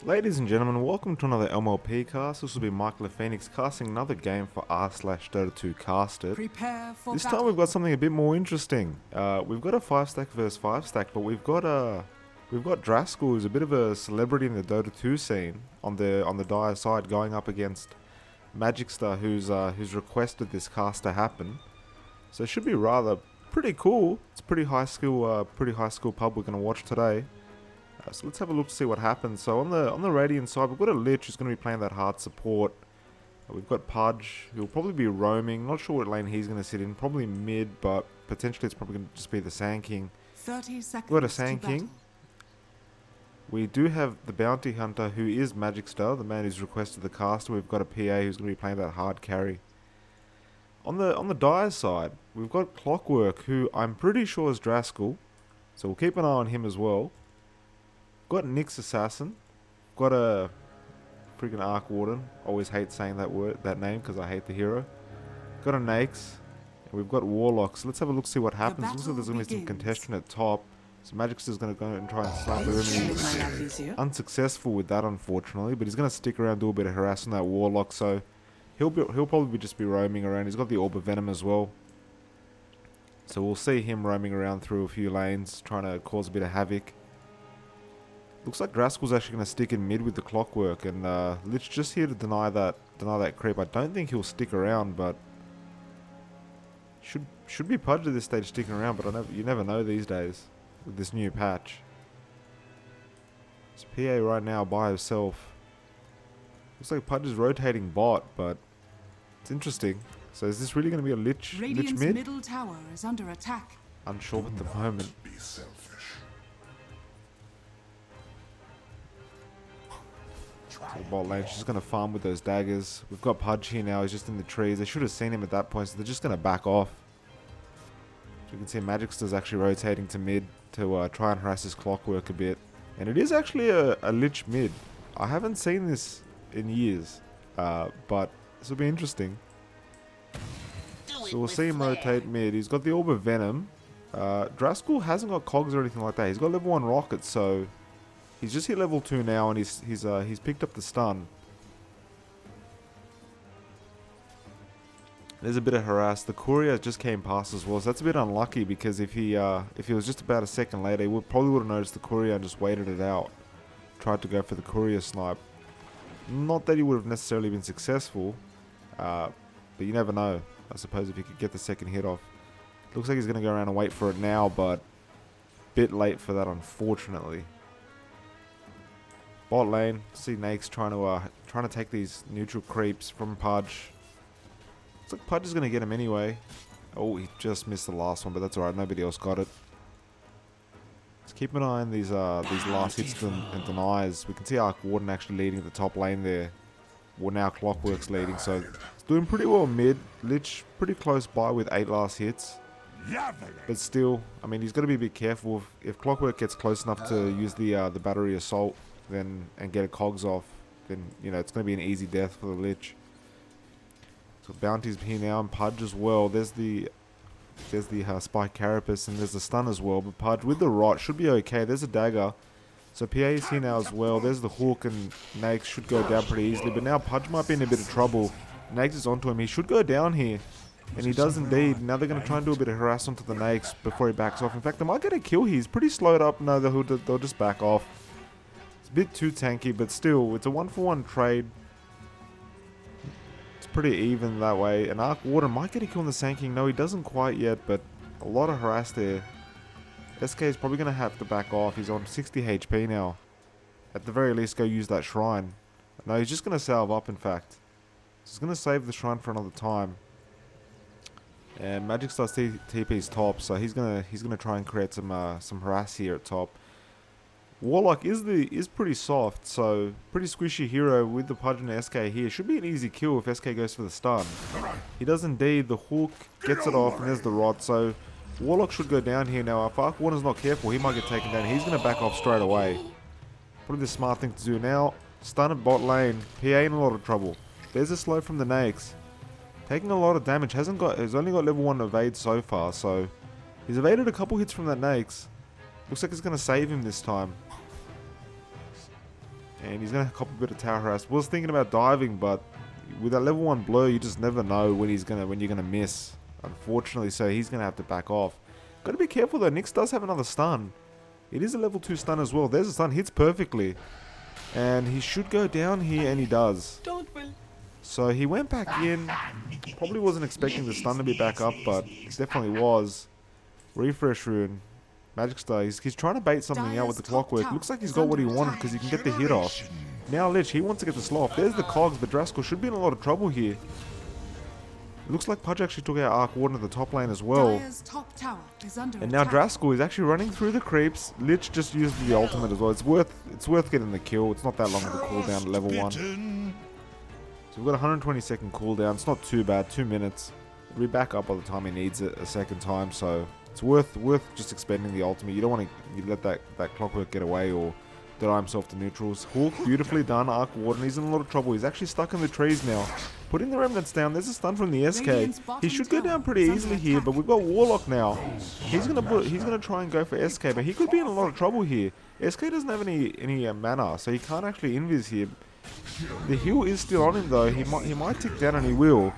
Ladies and gentlemen, welcome to another MLP Cast. This will be Magikcster casting another game for r/Dota 2 Casted. Prepare for This battle. time we've got something a bit more interesting. We've got a 5-stack versus 5-stack, but we've got Draskyl, who's a bit of a celebrity in the Dota 2 scene on the dire side, going up against Magikcster, who's requested this cast to happen. So it should be rather pretty cool. It's a pretty high skill pub we're gonna watch today. So let's have a look to see what happens. So on the Radiant side, we've got a Lich who's going to be playing that hard support. We've got Pudge, who'll probably be roaming. Not sure what lane he's going to sit in. Probably mid, but potentially it's probably going to just be the Sand King. 30 seconds. We've got a Sand King. We do have the Bounty Hunter, who is Magikcster, the man who's requested the caster. We've got a PA who's going to be playing that hard carry. On the Dire side, we've got Clockwork, who I'm pretty sure is Draskyl. So we'll keep an eye on him as well. Got Nyx Assassin. Got a freaking Arc Warden. Always hate saying that name because I hate the hero. Got a Naix. And we've got Warlock. So let's have a look see what happens. Looks like there's going to be some contention at top. So Magikcster's going to go and try and slap the enemy. He's unsuccessful with that, unfortunately. But he's going to stick around, do a bit of harassing that Warlock. So he'll probably just be roaming around. He's got the Orb of Venom as well. So we'll see him roaming around through a few lanes, trying to cause a bit of havoc. Looks like Draskyl's actually going to stick in mid with the Clockwork, and Lich just here to deny that creep. I don't think he'll stick around, but should be Pudge at this stage sticking around, but you never know these days with this new patch. It's PA right now by himself. Looks like Pudge is rotating bot, but it's interesting. So is this really going to be a Lich mid? Middle tower is under attack. Unsure at the moment. So bot lane, she's going to farm with those daggers. We've got Pudge here now, he's just in the trees. They should have seen him at that point, so they're just going to back off. So you can see Magikcster's actually rotating to mid to try and harass his Clockwork a bit. And it is actually a Lich mid. I haven't seen this in years, but this will be interesting. So we'll see him rotate mid. He's got the Orb of Venom. Draskyl hasn't got cogs or anything like that. He's got level 1 rockets, so he's just hit level 2 now, and he's picked up the stun. There's a bit of harass. The courier just came past as well, so that's a bit unlucky because if he was just about a second later, he probably would have noticed the courier and just waited it out. Tried to go for the courier snipe. Not that he would have necessarily been successful, but you never know. I suppose if he could get the second hit off. Looks like he's going to go around and wait for it now, but bit late for that, unfortunately. Bot lane, see Naix trying to take these neutral creeps from Pudge. Looks like Pudge is going to get him anyway. Oh, he just missed the last one, but that's alright. Nobody else got it. Let's keep an eye on these last hits and denies. We can see Arc Warden actually leading at the top lane there. Well, now Clockwork's leading, so it's doing pretty well mid. Lich pretty close by with 8 last hits. But still, I mean, he's got to be a bit careful. If Clockwork gets close enough to use the battery assault, and get a cogs off, then it's going to be an easy death for the Lich. So Bounty's here now, and Pudge as well. There's the Spike Carapace, and there's the stun as well. But Pudge with the rot should be okay. There's a dagger. So PA is here now as well. There's the hook, and Naix should go down pretty easily. But now Pudge might be in a bit of trouble. Naix is onto him. He should go down here. And he does indeed. Now they're going to try and do a bit of harass onto the Naix before he backs off. In fact, they might get a kill here. He's pretty slowed up. No, they'll just back off. It's a bit too tanky, but still, it's a 1-for-1 trade. It's pretty even that way. And Arc Warden might get a kill on the Sand King. No, he doesn't quite yet, but a lot of harass there. SK is probably going to have to back off. He's on 60 HP now. At the very least, go use that shrine. No, he's just going to salve up, in fact. He's going to save the shrine for another time. And Magikcster's TP's top, so he's gonna try and create some harass here at top. Warlock is pretty soft, so pretty squishy hero with the Pudge and SK here. Should be an easy kill if SK goes for the stun. He does indeed. The hook gets it off, and there's the rod. So Warlock should go down here now. If Arc Warden's not careful, he might get taken down. He's gonna back off straight away. Probably the smart thing to do now. Stun at bot lane. PA in a lot of trouble. There's a slow from the Naix. Taking a lot of damage. He's only got level 1 evade so far, so he's evaded a couple hits from that Naix. Looks like it's going to save him this time. And he's going to cop a bit of tower harass. Was thinking about diving, but with that level 1 blur, you just never know when you're going to miss. Unfortunately, so he's going to have to back off. Got to be careful though. Nyx does have another stun. It is a level 2 stun as well. There's a stun. Hits perfectly. And he should go down here, and he does. So he went back in. Probably wasn't expecting the stun to be back up, but it definitely was. Refresh rune. Magikcster, he's trying to bait something out with the clockwork. Looks like he's got what he wanted because he can get the hit off. Now Lich, he wants to get the slow off. There's the cogs, but Draskyl should be in a lot of trouble here. It looks like Pudge actually took out Arc Warden at the top lane as well. And now Draskyl is actually running through the creeps. Lich just used the ultimate as well. It's worth getting the kill. It's not that long of a cooldown at level 1. So we've got a 120-second cooldown. It's not too bad. 2 minutes. He'll be back up by the time he needs it a second time. So it's worth just expending the ultimate. You don't want to let that clockwork get away or deny himself to neutrals. Hawk, beautifully done. Arc Warden, he's in a lot of trouble. He's actually stuck in the trees now. Putting the remnants down. There's a stun from the SK. He should go down pretty easily here, but we've got Warlock now. He's gonna try and go for SK, but he could be in a lot of trouble here. SK doesn't have any mana, so he can't actually invis here. The heal is still on him though. He might tick down, and he will.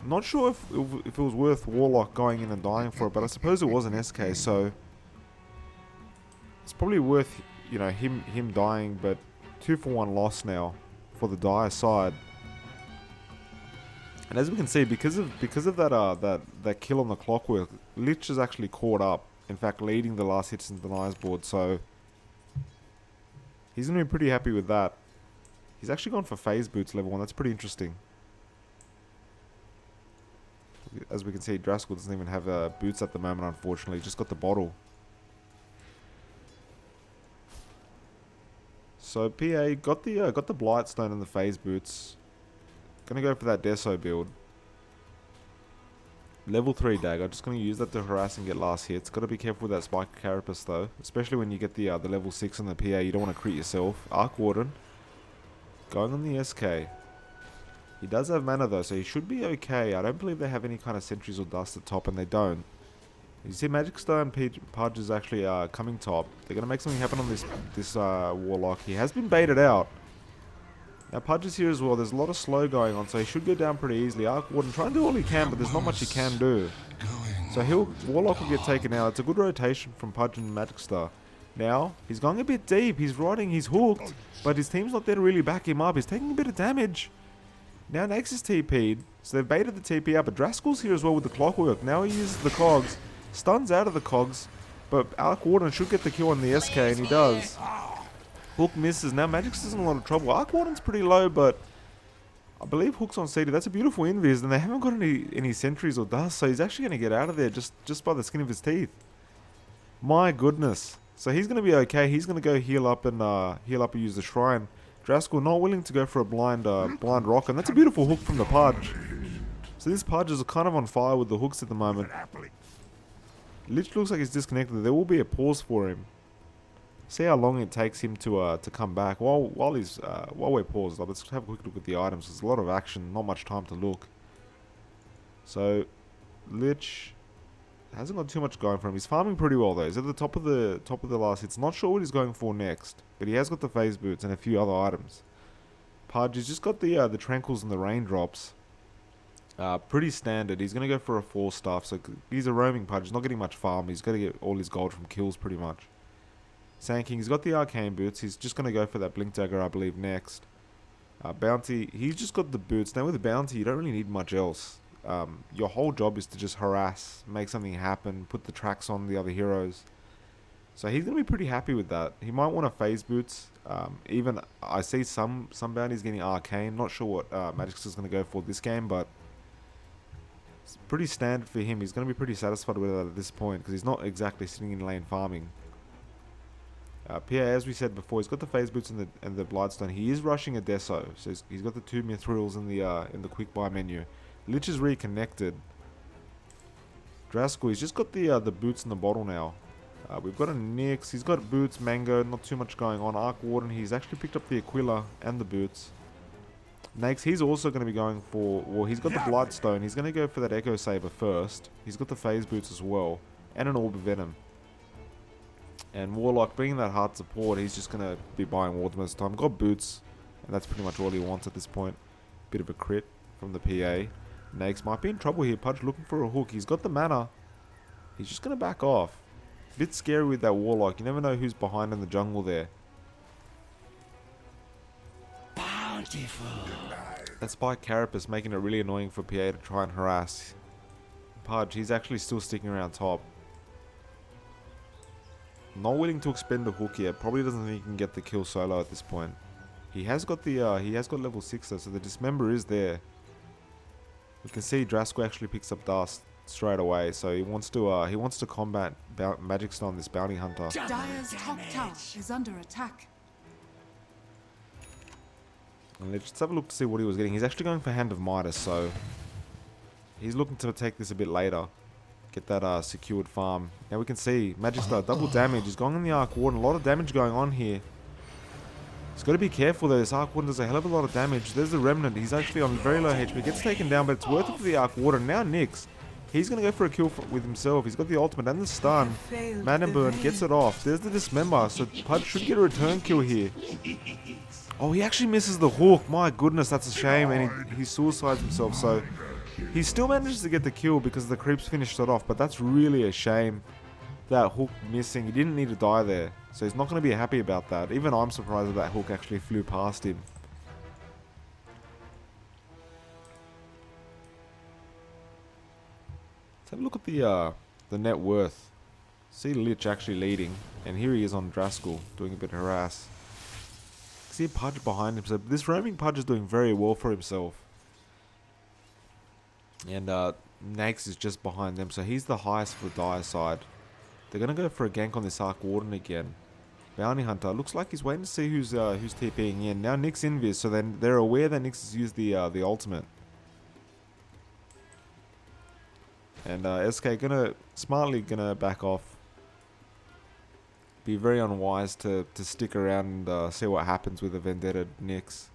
Not sure if it was worth Warlock going in and dying for it, but I suppose it was an SK, so it's probably worth, you know, him dying. But 2-for-1 loss now for the Dire side. And as we can see, because of that kill on the clockwork, Lich is actually caught up. In fact, leading the last hits and denies board. So he's gonna be pretty happy with that. He's actually gone for phase boots level 1. That's pretty interesting. As we can see, Draskyl doesn't even have boots at the moment. Unfortunately, just got the bottle. So PA got the Blightstone and the phase boots. Gonna go for that Deso build. Level 3 dagger. Just gonna use that to harass and get last hits. Gotta be careful with that Spike Carapace though. Especially when you get the level 6 on the PA. You don't want to crit yourself. Arc Warden. Going on the SK. He does have mana though, so he should be okay. I don't believe they have any kind of sentries or dust at top, and they don't. You see Magikcster and Pudge is actually coming top. They're gonna make something happen on this Warlock. He has been baited out. Now Pudge is here as well. There's a lot of slow going on, so he should go down pretty easily. Arc Warden try and do all he can, but there's not much he can do. So Warlock will get taken out. It's a good rotation from Pudge and Magikcster. Now he's going a bit deep. He's riding. He's hooked, but his team's not there to really back him up. He's taking a bit of damage. Now Nyx is TP'd, so they've baited the TP out, but Draskyl's here as well with the clockwork. Now he uses the cogs, stuns out of the cogs, but Arc Warden should get the kill on the SK, and he does. Hook misses. Now Magikcster's in a lot of trouble. Arc Warden's pretty low, but I believe Hook's on CD. That's a beautiful invis, and they haven't got any sentries or dust, so he's actually going to get out of there just by the skin of his teeth. My goodness. So he's going to be okay. He's going to go heal up and use the shrine. Draskyl not willing to go for a blind rock, and that's a beautiful hook from the Pudge. So this Pudge is kind of on fire with the hooks at the moment. Lich looks like he's disconnected. There will be a pause for him. See how long it takes him to come back. While we're paused, let's have a quick look at the items. There's a lot of action, not much time to look. So Lich hasn't got too much going for him. He's farming pretty well though. He's at the top of the last hits. Not sure what he's going for next, but he has got the phase boots and a few other items. Pudge has just got the tranquils and the raindrops. Pretty standard. He's gonna go for a 4-staff. So he's a roaming Pudge. He's not getting much farm. He's gonna get all his gold from kills pretty much. Sand King, he's got the arcane boots. He's just gonna go for that blink dagger, I believe, next. Bounty, he's just got the boots. Now with the bounty, you don't really need much else. Your whole job is to just harass, make something happen, put the tracks on the other heroes. So he's going to be pretty happy with that. He might want to phase boots. Even I see some bounties getting arcane. Not sure what Magikcster's going to go for this game, but it's pretty standard for him. He's going to be pretty satisfied with it at this point because he's not exactly sitting in lane farming. PA, as we said before, he's got the phase boots and the Blightstone. He is rushing a Deso, so he's got the 2 Mithrils in the quick buy menu. Lich is reconnected. Draskyl, he's just got the boots in the bottle now. We've got a Nyx, he's got boots, Mango, not too much going on. Arc Warden, he's actually picked up the Aquila and the boots. Nyx, he's also going to be going for, well, he's got the Blightstone. He's going to go for that Echo Saber first. He's got the phase boots as well, and an Orb of Venom. And Warlock, being that hard support, he's just going to be buying wards most of the time. Got boots, and that's pretty much all he wants at this point. Bit of a crit from the PA. Nakes might be in trouble here. Pudge looking for a hook. He's got the mana. He's just going to back off. Bit scary with that Warlock. You never know who's behind in the jungle there. Bountiful. That Spike Carapace making it really annoying for PA to try and harass Pudge. He's actually still sticking around top. Not willing to expend the hook yet. Probably doesn't think he can get the kill solo at this point. He has got the level 6 though, so the dismember is there. You can see Draskyl actually picks up dust straight away, so he wants to combat Magikcster on this bounty hunter. Dire's top tower is under attack. And let's have a look to see what he was getting. He's actually going for Hand of Midas, so he's looking to take this a bit later. Get that secured farm. Now we can see Magikcster double damage. He's going on the Arc Warden. A lot of damage going on here. He's got to be careful though. This Arc Warden does a hell of a lot of damage. There's the Remnant. He's actually on very low HP. Gets taken down, but it's worth it for the Arc Warden. Now Nyx. He's going to go for a kill with himself. He's got the ultimate and the stun. Man and Burn gets it off. There's the Dismember. So Pudge should get a return kill here. Oh, he actually misses the hook. My goodness, that's a shame. And he suicides himself. So he still manages to get the kill because the creeps finished it off. But that's really a shame. That hook missing. He didn't need to die there. So he's not going to be happy about that. Even I'm surprised that hook actually flew past him. Let's have a look at the net worth. See Lich actually leading. And here he is on Draskyl doing a bit of harass. See Pudge behind him. So this roaming Pudge is doing very well for himself. And Nags is just behind them. So he's the highest for the Dire side. They're going to go for a gank on this Arc Warden again. Bounty Hunter. Looks like he's waiting to see who's TPing in. Now Nyx invis. So then they're aware that Nyx has used the ultimate. And SK smartly gonna back off. Be very unwise to stick around and see what happens with the Vendetta Nyx.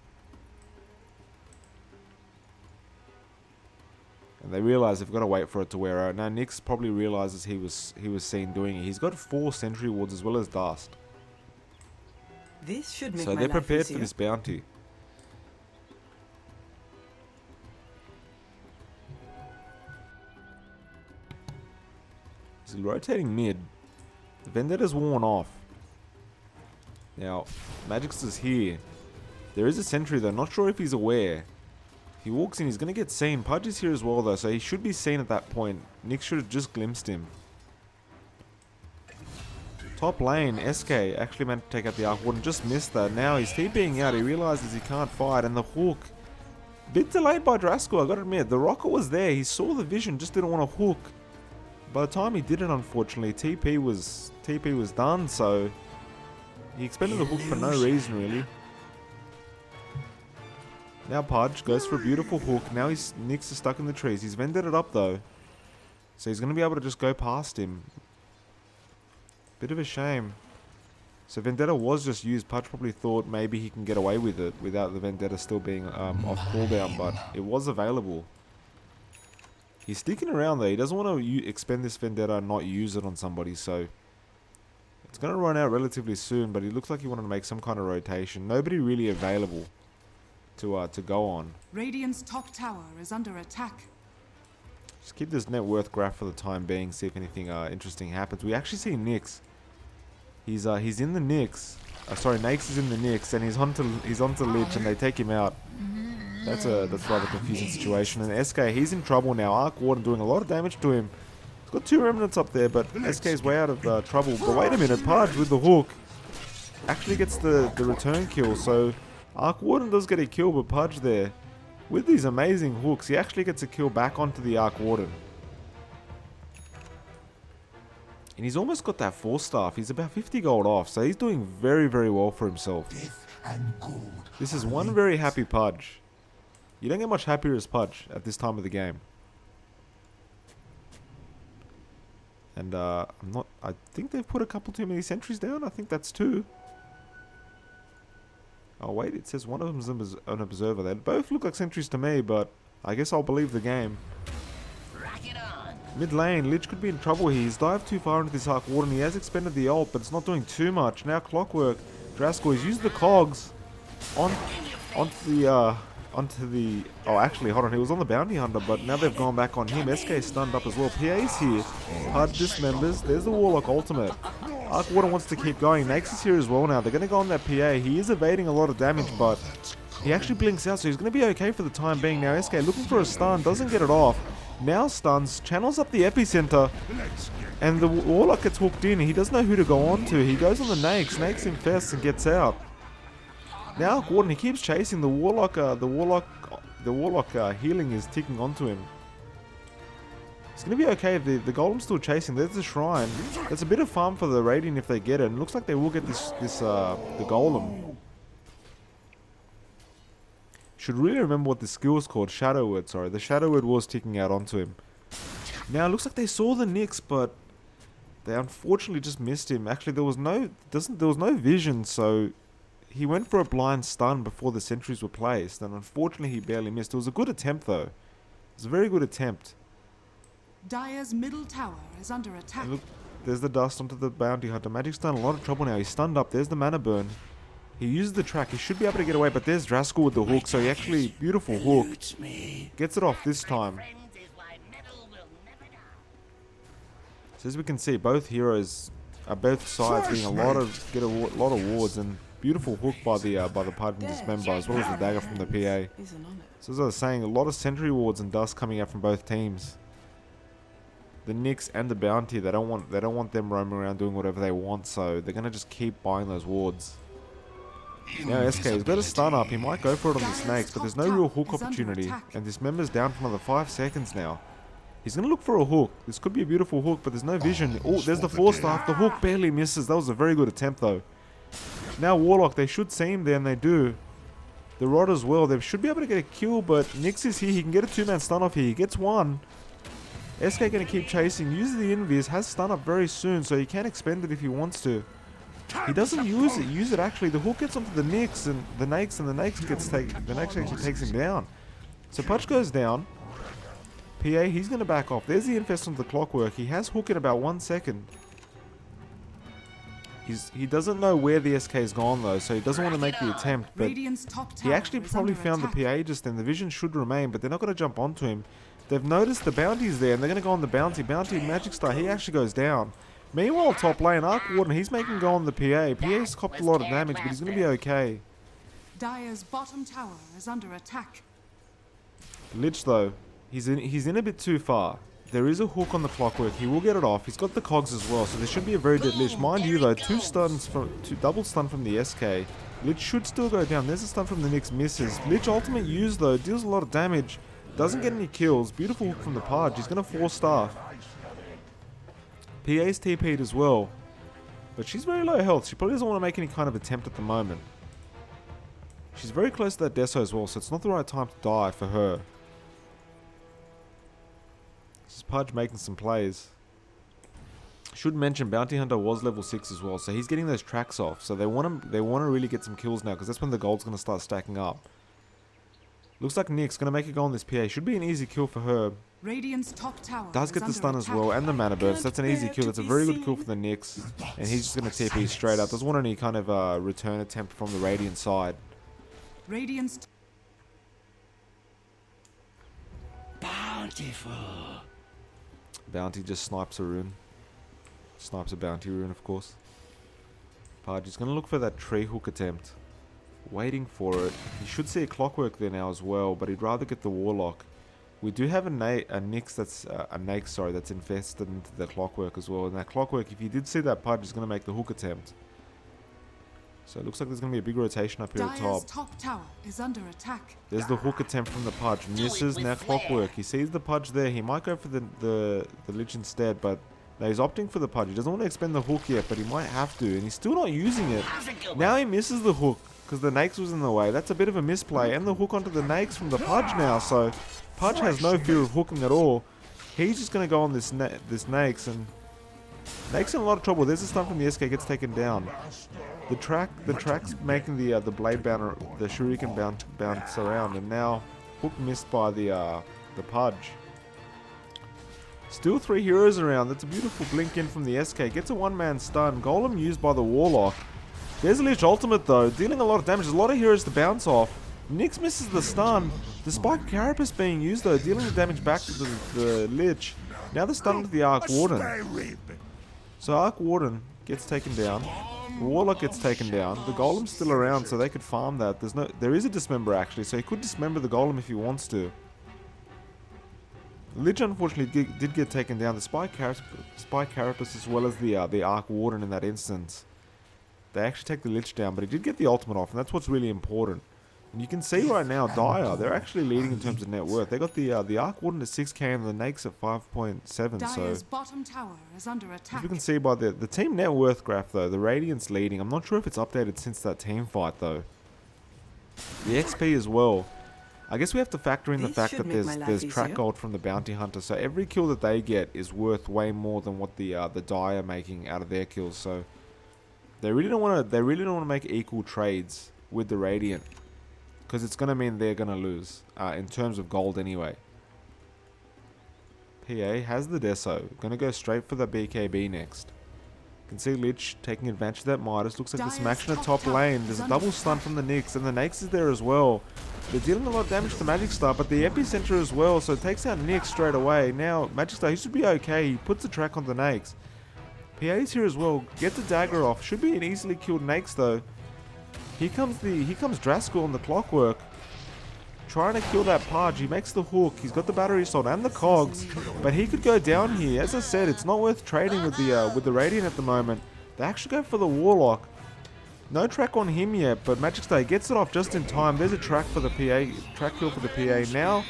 And they realize they've got to wait for it to wear out. Now Nyx probably realizes he was seen doing it. He's got 4 sentry wards as well as dust. This should make so my they're life prepared for easier. this bounty. He's rotating mid. The Vendetta's worn off. Now, Magikcster's here. There is a sentry though, not sure if he's aware. He walks in, he's going to get seen. Pudge is here as well though, so he should be seen at that point. Nyx should have just glimpsed him. Top lane, SK actually meant to take out the Arc Warden, just missed that. Now he's TPing out, he realizes he can't fight, and the hook. Bit delayed by Draskyl, I gotta admit. The rocket was there, he saw the vision, just didn't want to hook. By the time he did it, unfortunately, TP was done, so he expended the hook for no reason, really. Now Pudge goes for a beautiful hook. Now Nyx is stuck in the trees. He's vendetted up, though. So he's going to be able to just go past him. Bit of a shame. So Vendetta was just used. Pudge probably thought maybe he can get away with it without the Vendetta still being off cooldown, but it was available. He's sticking around though. He doesn't want to expend this Vendetta and not use it on somebody, so it's going to run out relatively soon, but he looks like he wanted to make some kind of rotation. Nobody really available to go on. Radiant's top tower is under attack. Just keep this net worth graph for the time being, see if anything interesting happens. We actually see Nyx. He's in the Nyx. Sorry, Nyx is in the Nyx, and he's onto Lich, and they take him out. That's rather confusing situation. And SK, he's in trouble now. Arc Warden doing a lot of damage to him. He's got 2 remnants up there, but SK's way out of trouble. But wait a minute, Pudge with the hook actually gets the return kill. So Arc Warden does get a kill, but Pudge there, with these amazing hooks, he actually gets a kill back onto the Arc Warden. And he's almost got that 4-staff. He's about 50 gold off, so he's doing very, very well for himself. This is one very happy Pudge. You don't get much happier as Pudge at this time of the game. And I think they've put a couple too many sentries down. I think that's 2. Oh wait, it says one of them is an observer. They both look like sentries to me, but I guess I'll believe the game. Mid lane, Lich could be in trouble here. He's dived too far into this Arc Warden. He has expended the ult, but it's not doing too much. Now Clockwork, Draskyl, he's used the cogs onto the oh, actually, hold on, he was on the Bounty Hunter, but now they've gone back on him. SK is stunned up as well. PA's here. Hard dismembers. There's the Warlock ultimate. Arc Warden wants to keep going. Nax is here as well now. They're going to go on that PA. He is evading a lot of damage, but he actually blinks out, so he's going to be okay for the time being. Now SK looking for a stun, doesn't get it off. Now stuns, channels up the epicenter, and the Warlock gets hooked in. He doesn't know who to go on to. He goes on the Nax. Nax infests and gets out. Now Arc Warden, he keeps chasing the Warlock. The Warlock healing is ticking onto him. It's going to be okay if the Golem's still chasing. There's the Shrine. That's a bit of farm for the Radiant if they get it. And it looks like they will get the Golem. Should really remember what the skill is called. Shadow Word, sorry. The Shadow Word was ticking out onto him. Now it looks like they saw the Nyx, but they unfortunately just missed him. Actually, there was no vision, so he went for a blind stun before the sentries were placed, and unfortunately he barely missed. It was a good attempt though. It was a very good attempt. Dire's middle tower is under attack. And look, there's the dust onto the Bounty Hunter. Magiccster in a lot of trouble now. He's stunned up. There's the mana burn. He uses the track. He should be able to get away, but there's Draskyl with the hook, so he actually, beautiful hook. Gets it off this time. So as we can see, both heroes are both sides getting a lot of wards, and beautiful hook by the Pudge and Dismember, as well as the dagger from the PA. So as I was saying, a lot of sentry wards and dust coming out from both teams. The Nyx and the Bounty, they don't want them roaming around doing whatever they want, so they're gonna just keep buying those wards. Now SK has got a stun up. He might go for it on the snakes, but there's no real hook opportunity, and Dismember's down for another 5 seconds now. He's going to look for a hook. This could be a beautiful hook, but there's no vision. Oh, there's the 4-star. The hook barely misses. That was a very good attempt, though. Now Warlock, they should see him there, and they do. The Rod as well. They should be able to get a kill, but Nyx is here. He can get a 2-man stun off here. He gets one. SK going to keep chasing. Uses the Invis. Has stun up very soon, so he can expend it if he wants to. He doesn't use it. Use it actually. The hook gets onto the Nyx and the Nyx gets taken. The Nyx actually takes him down. So Pudge goes down. PA, he's going to back off. There's the infest onto the Clockwork. He has hook in about 1 second. He doesn't know where the SK is gone though, so he doesn't want to make the attempt. But he actually probably found the PA just then. The vision should remain, but they're not going to jump onto him. They've noticed the Bounty's there, and they're going to go on the Bounty. Bounty Magiccster, he actually goes down. Meanwhile, top lane, Arc Warden, he's making go on the PA. PA's copped a lot of damage, but he's going to be okay. Dire's bottom tower is under attack. Lich, though, he's in a bit too far. There is a hook on the Clockwork. He will get it off. He's got the cogs as well, so there should be a very dead Lich. Mind you, though, two double stun from the SK. Lich should still go down. There's a stun from the Nyx, misses. Lich ultimate use, though, deals a lot of damage. Doesn't get any kills. Beautiful hook from the Pudge. He's going to 4-star. PA's TP'd as well, but she's very low health. She probably doesn't want to make any kind of attempt at the moment. She's very close to that Deso as well, so it's not the right time to die for her. This is Pudge making some plays. Should mention Bounty Hunter was level 6 as well, so he's getting those tracks off. So they want to really get some kills now, because that's when the gold's going to start stacking up. Looks like Nyx going to make a go on this PA. Should be an easy kill for her. Radiant's top tower Does get the stun as well, and the mana burst. So that's an easy kill. That's a very good kill for the Nyx. And he's just going to TP straight up. Doesn't want any kind of return attempt from the Radiant side. Radiant's Bountiful. Bounty just snipes a rune. Snipes a Bounty rune, of course. Pudge is going to look for that tree hook attempt. Waiting for it. He should see a Clockwork there now as well, but he'd rather get the Warlock. We do have a Nyx that's that's infested into the Clockwork as well. And that Clockwork, if you did see that Pudge, is going to make the hook attempt. So it looks like there's going to be a big rotation up here at Dire's top. top tower is under attack. There's the hook attempt from the Pudge. Misses. Now Clockwork. He sees the Pudge there. He might go for the Lich instead, but no, he's opting for the Pudge. He doesn't want to expend the hook yet, but he might have to. And he's still not using it. Now he misses the hook because the Nyx was in the way. That's a bit of a misplay. And the hook onto the Nyx from the Pudge now. So Pudge has no fear of hooking at all. He's just going to go on this Nyx, and Nyx in a lot of trouble. There's a stun from the SK, gets taken down. The track's making the blade bouncer, the shuriken bounce around, and now hook missed by the Pudge. Still 3 heroes around. That's a beautiful blink in from the SK. Gets a one-man stun. Golem used by the Warlock. There's a Lich ultimate though, dealing a lot of damage. There's a lot of heroes to bounce off. Nyx misses the stun. Despite Carapace being used though, dealing the damage back to the Lich. Now the stun to the Arc Warden. So Arc Warden gets taken down. Warlock gets taken down. The Golem's still around, so they could farm that. There is a Dismember actually, so he could Dismember the Golem if he wants to. Lich unfortunately did get taken down. The Spy Carapace as well as the Arc Warden in that instance. They actually take the Lich down, but he did get the ultimate off, and that's what's really important. And you can see right now, Dire, they're actually leading in terms of net worth. They got the Arc Warden at 6k and the Nakes at 5.7. Dire's bottom tower is under attack. As you can see by the team net worth graph though, the Radiant's leading. I'm not sure if it's updated since that team fight though. The XP as well. I guess we have to factor in the fact that there's track gold from the bounty hunter. So every kill that they get is worth way more than what the Dire are making out of their kills. So they really don't want to make equal trades with the Radiant, because it's going to mean they're going to lose, in terms of gold anyway. PA has the Deso. Going to go straight for the BKB next. You can see Lich taking advantage of that Midas. Looks like there's some action at top lane. There's a double stun from the Nyx, and the Nyx is there as well. They're dealing a lot of damage to Magikcster, but the epicenter as well, so it takes out Nyx straight away. Now, Magikcster, he should be okay. He puts the track on the Nyx. PA's here as well. Gets the dagger off. Should be an easily killed Nyx though. Here comes Draskyl on the clockwork, trying to kill that Pudge. He makes the hook. He's got the battery assault and the cogs, but he could go down here. As I said, it's not worth trading with the Radiant at the moment. They actually go for the Warlock. No track on him yet, but Magikcster gets it off just in time. There's a track for the PA, track kill for the PA. Now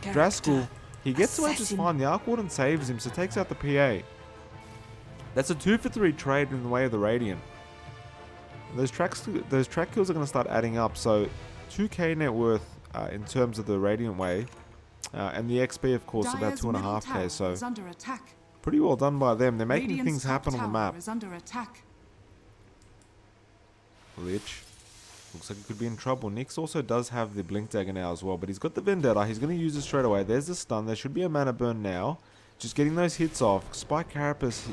Draskyl, he gets away just fine. The Arc Warden saves him, so takes out the PA. That's a 2-for-3 trade in the way of the Radiant. Those track kills are going to start adding up, so 2k net worth in terms of the Radiant way, and the XP of course about 2.5k, so pretty well done by them. They're making things happen on the map. Lich looks like he could be in trouble. Nyx also does have the Blink Dagger now as well, but he's got the Vendetta. He's going to use it straight away. There's the stun. There should be a mana burn now. Just getting those hits off. Spy Carapace.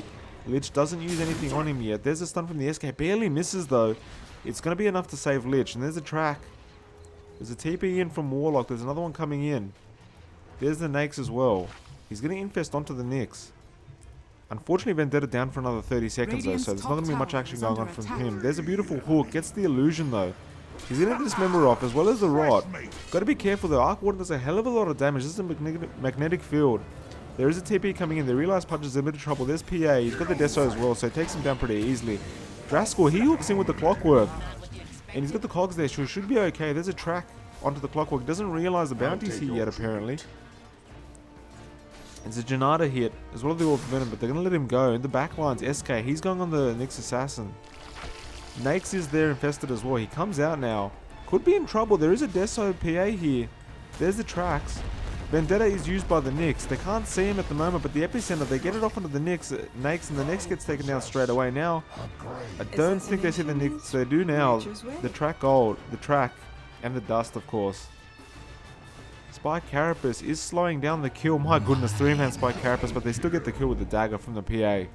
Lich doesn't use anything on him yet. There's a stun from the SK. Barely misses though. It's going to be enough to save Lich. And there's a track. There's a TP in from Warlock. There's another one coming in. There's the Nakes as well. He's going to infest onto the Nyx. Unfortunately, Vendetta down for another 30 seconds though, so there's not going to be much action going on from him. There's a beautiful hook. Gets the illusion though. He's going to dismember off as well as the rot. Got to be careful though. Arc Warden does a hell of a lot of damage. This is a magnetic field. There is a TP coming in. They realize Pudge is in a bit of trouble. There's PA. He's got the Deso as well, so it takes him down pretty easily. Draskyl, he hooks in with the clockwork. And he's got the cogs there, so it should be okay. There's a track onto the clockwork. Doesn't realize the bounty's here yet, apparently. It's a Janata hit, as well as the Orb Venom, but they're going to let him go. In the back lines, SK, he's going on the Nyx Assassin. Nakes is there infested as well. He comes out now. Could be in trouble. There is a Deso PA here. There's the tracks. Vendetta is used by the Nyx. They can't see him at the moment, but the epicenter, they get it off onto the Nakes, and the Nyx gets taken down straight away. Now, I don't think they see the Nyx. They do now. The track gold, the track, and the dust, of course. Spy Carapace is slowing down the kill. My goodness, 3-man Spy Carapace, but they still get the kill with the dagger from the PA.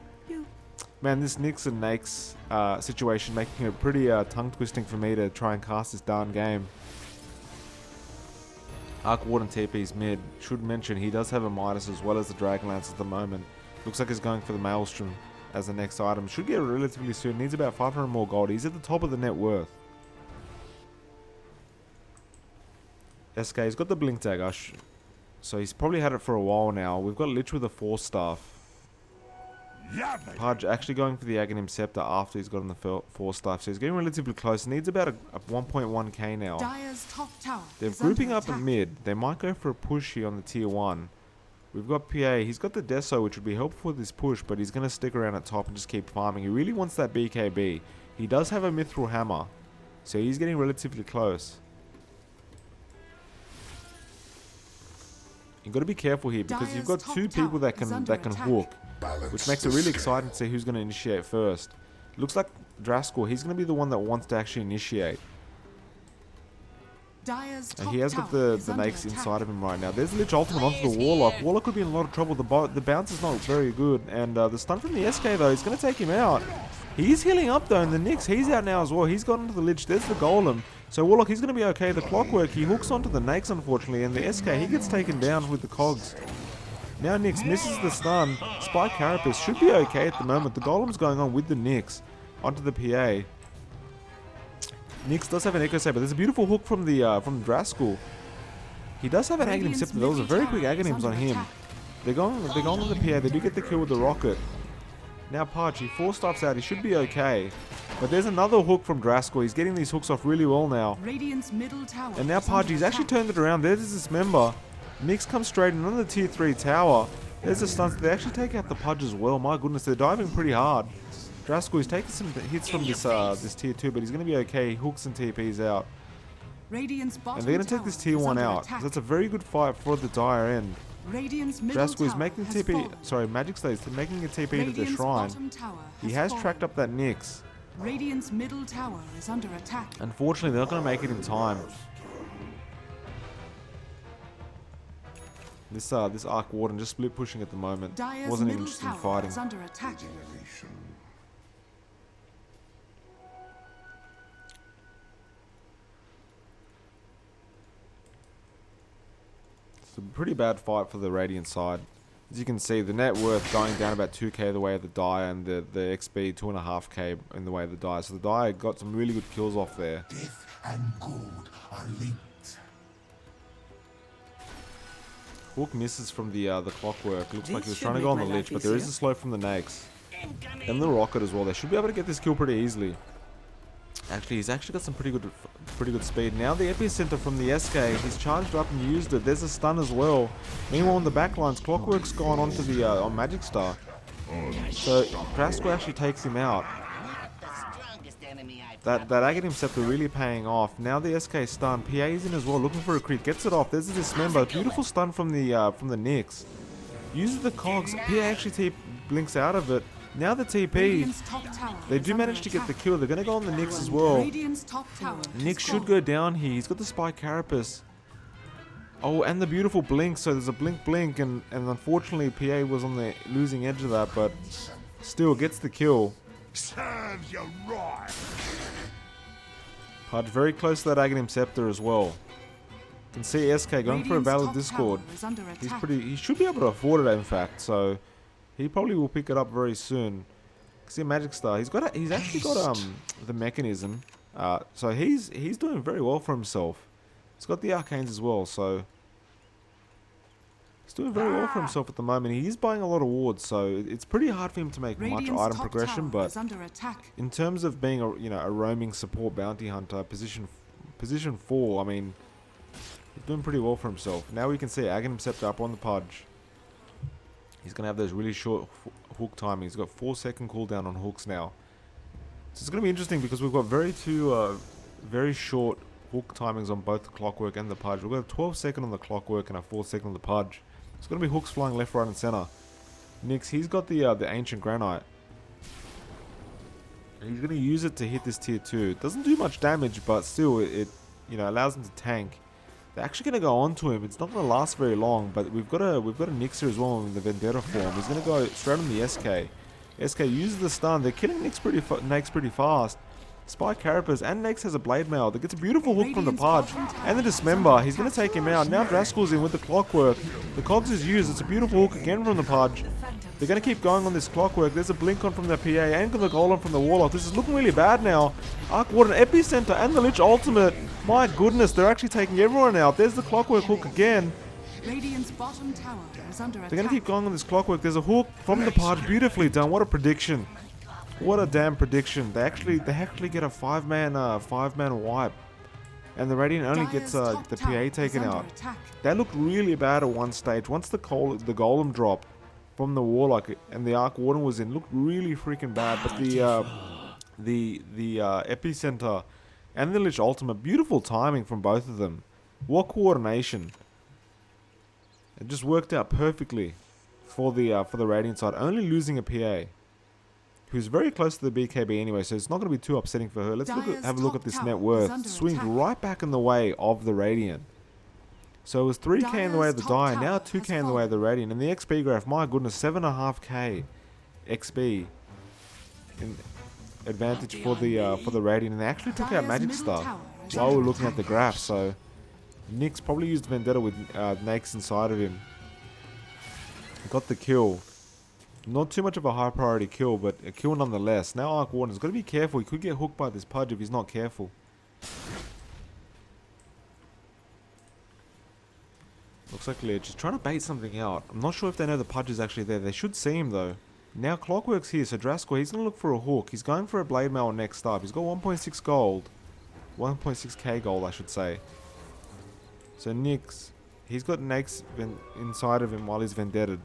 Man, this Nyx and Nakes situation making it pretty tongue-twisting for me to try and cast this darn game. Arc Warden TP's mid. Should mention he does have a Midas as well as the Dragonlance at the moment. Looks like he's going for the Maelstrom as the next item. Should get it relatively soon. Needs about 500 more gold. He's at the top of the net worth. SK's got the Blink Dagger, so he's probably had it for a while now. We've got Lich with a Force Staff. Pudge actually going for the Aghanim Scepter after he's gotten the Force Staff, so he's getting relatively close. Needs about a 1.1k now. They're grouping up in mid. They might go for a push here on the tier 1. We've got PA. He's got the Deso, which would be helpful with this push, but he's going to stick around at top and just keep farming. He really wants that BKB. He does have a Mithril Hammer, so he's getting relatively close. You've got to be careful here because you've got two people that can hook, which makes it really exciting to see who's going to initiate first. Looks like Draskyl, he's going to be the one that wants to actually initiate. Dire's And top he has got tower the is under Nakes attack. inside of him right now. There's the Lich Ultimate onto the Warlock. Warlock could be in a lot of trouble. The bounce is not very good. And the stun from the SK, though, is going to take him out. He's healing up, though, and the Nyx, he's out now as well. He's got into the Lich. There's the Golem. So Warlock, he's going to be okay. The Clockwork, he hooks onto the Nakes, unfortunately. And the SK, he gets taken down with the Cogs. Now Nyx misses the stun. Spike Carapace should be okay at the moment. The Golem's going on with the Nyx onto the PA. Nyx does have an Echo Saber. There's a beautiful hook from Draskyl. He does have an Aghanim Scepter. There was a very quick Aghanims on him. They're going on the PA. They do get the kill with the rocket. Now Pudge, he 4-staffs out. He should be okay. But there's another hook from Draskyl. He's getting these hooks off really well now. Radiant's middle tower And now is Pudge, under he's actually attack. turned it around. There's this member. Nyx comes straight in on the tier 3 tower. There's a stun. They actually take out the Pudge as well. My goodness, they're diving pretty hard. Draskyl is taking some hits from this tier 2, but he's going to be okay. He hooks and TPs out. Radiant's bottom And they're going to take tower this tier is 1 under out. attack. So that's a very good fight for the Dire end. Radiant's middle Draskyl is tower making has TP. fallen. Sorry, Magikcster is making a TP to the Radiant's shrine. bottom tower He has fallen. tracked up that Nyx. Radiant's middle tower is under attack. Unfortunately, they're not going to make it in time. This Arc Warden just split pushing at the moment. Dire's Wasn't even middle interested in tower fighting. is under attack. It's a pretty bad fight for the Radiant side. As you can see, the net worth going down about 2k the way of the Dire, and the XP 2.5k in the way of the Dire. So the Dire got some really good kills off there. Death and gold are linked. Hook misses from the Clockwork. Looks like he was This trying to should go on the make my Lich, life but there is easier. a slow from the Nakes. And the Rocket as well. They should be able to get this kill pretty easily. Actually, he's actually got some pretty good speed. Now the Epicenter from the SK, he's charged up and used it. There's a stun as well. Meanwhile, on the backlines, Clockwork's gone onto the on Magikcster. So Draskyl actually takes him out. That Aghanim Scepter really paying off. Now the SK stun. PA's in as well, looking for a creep. Gets it off. There's a Dismember. Beautiful stun from the Nyx. Uses the cogs. PA actually blinks out of it. Now the TP. Radiant's top tower They is do under manage to get the attack. kill. They're going to go on the Nyx as well. Radiant's top tower Nyx has should fallen. go down here. He's got the Spike Carapace. Oh, and the beautiful blink. So there's a blink, and unfortunately PA was on the losing edge of that, but still gets the kill. Serves you right. Pudge very close to that Aghanim Scepter as well. You can see SK going for a Radiant's valid top Discord. tower is under He's attack. he should be able to afford it, in fact. So he probably will pick it up very soon. See Magikcster, he's actually got the mechanism. So he's doing very well for himself. He's got the arcanes as well, so he's doing very well for himself at the moment. He is buying a lot of wards, so it's pretty hard for him to make Radiant's much item top progression. tower But is under attack. in terms of being a roaming support bounty hunter, position 4, I mean, he's doing pretty well for himself. Now we can see Aghanim Scepter up on the Pudge. He's going to have those really short hook timings. He's got 4-second cooldown on hooks now. So it's going to be interesting because we've got very short hook timings on both the Clockwork and the Pudge. We've got a 12-second on the Clockwork and a 4-second on the Pudge. It's going to be hooks flying left, right, and center. Nyx, he's got the Ancient Granite. And he's going to use it to hit this tier 2. It doesn't do much damage, but still it allows him to tank. They're actually going to go on to him. It's not going to last very long, but we've got a Nyx here as well in the Vendetta form. He's going to go straight on the SK. SK uses the stun. They're killing Nyx pretty fast. Spike Carapace and Nyx has a Blade Mail that gets a beautiful hook from the Pudge and the Dismember. He's going to take him out. Now Draskyl's in with the Clockwork. The Cogs is used. It's a beautiful hook again from the Pudge. They're going to keep going on this Clockwork. There's a Blink on from the PA and the Golem from the Warlock. This is looking really bad now. Arc Warden, Epicenter, and the Lich Ultimate. My goodness, they're actually taking everyone out. There's the Clockwork hook again. Radiant's bottom tower is under attack. They're going to keep going on this Clockwork. There's a hook from the Pudge. Beautifully done. What a prediction. What a damn prediction. They actually get a 5-man wipe. And the Radiant only gets the PA taken out. That looked really bad at one stage. Once the Golem drop from the Warlock and the Arc Warden was in, looked really freaking bad. But the Epicenter and the Lich Ultimate, beautiful timing from both of them. What coordination. It just worked out perfectly for the Radiant side, only losing a PA. who's very close to the BKB anyway, so it's not going to be too upsetting for her. Let's have a look at this net worth. Swings right back in the way of the Radiant. So it was 3k in the way of the Die, now 2k in the way of the Radiant. And the XP graph, my goodness, 7.5k XP in advantage for the Radiant. And they actually took out Magikcster while we were looking at the graph. So Nyx probably used Vendetta with Nakes inside of him. Got the kill. Not too much of a high priority kill, but a kill nonetheless. Now Arc Warden's got to be careful. He could get hooked by this Pudge if he's not careful. Looks like Lich is trying to bait something out. I'm not sure if they know the Pudge is actually there. They should see him though. Now Clockwork's here, so Draskyl, he's going to look for a hook. He's going for a Blade Mail next up. He's got 1.6 gold. 1.6k gold, I should say. So Nyx, he's got Nakes inside of him while he's vendetted.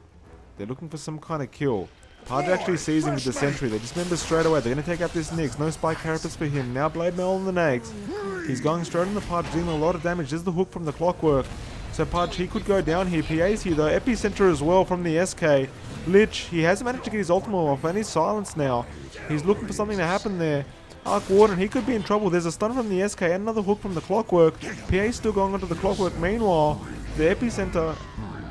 They're looking for some kind of kill. Pudge actually sees him with the sentry. They dismember straight away. They're going to take out this Nyx. No spike carapace for him. Now Blade Mail on the Nakes. He's going straight on the Pudge, doing a lot of damage. There's the hook from the Clockwork. So Pudge, he could go down here. PA's here though. Epicenter as well from the SK. Lich, he hasn't managed to get his ultimate off, and he's silenced now. He's looking for something to happen there. Arc Warden, he could be in trouble. There's a stun from the SK and another hook from the Clockwork. PA's still going onto the Clockwork. Meanwhile, the Epicenter...